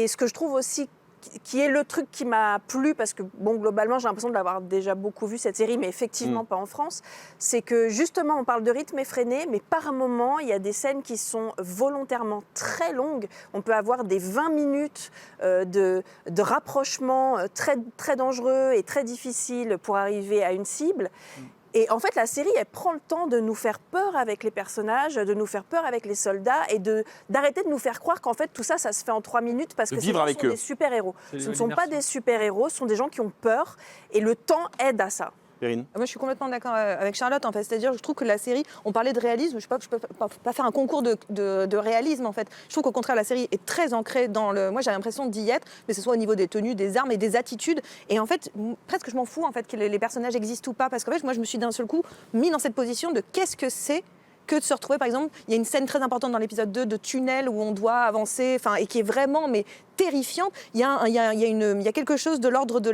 Et ce que je trouve aussi qui est le truc qui m'a plu, parce que bon, globalement, j'ai l'impression de l'avoir déjà beaucoup vu cette série, mais effectivement pas en France, c'est que justement, on parle de rythme effréné, mais par moments, il y a des scènes qui sont volontairement très longues. On peut avoir des 20 minutes de rapprochement très, très dangereux et très difficiles pour arriver à une cible. Et en fait, la série, elle prend le temps de nous faire peur avec les personnages, de nous faire peur avec les soldats et d'arrêter de nous faire croire qu'en fait, tout ça, ça se fait en 3 minutes parce que ce sont des super-héros. Ce ne sont pas des super-héros, ce sont des gens qui ont peur et le temps aide à ça. Perrine. Moi, je suis complètement d'accord avec Charlotte, en fait. C'est-à-dire, je trouve que la série, on parlait de réalisme, je ne peux pas faire un concours de réalisme, en fait. Je trouve qu'au contraire, la série est très ancrée dans le... Moi, j'ai l'impression d'y être, mais ce soit au niveau des tenues, des armes et des attitudes. Et en fait, presque, je m'en fous, en fait, que les personnages existent ou pas, parce qu'en fait, moi, je me suis d'un seul coup mis dans cette position de qu'est-ce que c'est que de se retrouver, par exemple, il y a une scène très importante dans l'épisode 2 de tunnel où on doit avancer, et qui est vraiment terrifiante. Il y a quelque chose de l'ordre de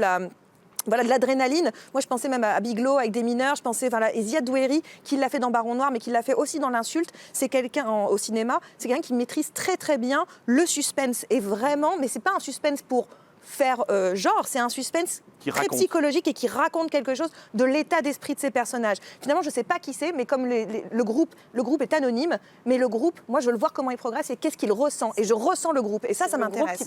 de l'adrénaline. Moi, je pensais même à Bigelow avec des mineurs. Je pensais et Ziad Doueri, qui l'a fait dans Baron Noir, mais qui l'a fait aussi dans L'Insulte. C'est quelqu'un au cinéma, c'est quelqu'un qui maîtrise très très bien le suspense. Et vraiment, mais c'est pas un suspense pour faire genre, c'est un suspense très psychologique et qui raconte quelque chose de l'état d'esprit de ces personnages. Finalement, je ne sais pas qui c'est, mais comme le groupe est anonyme, mais le groupe, moi, je veux le voir comment il progresse et qu'est-ce qu'il ressent. Et je ressens le groupe. Et ça m'intéresse.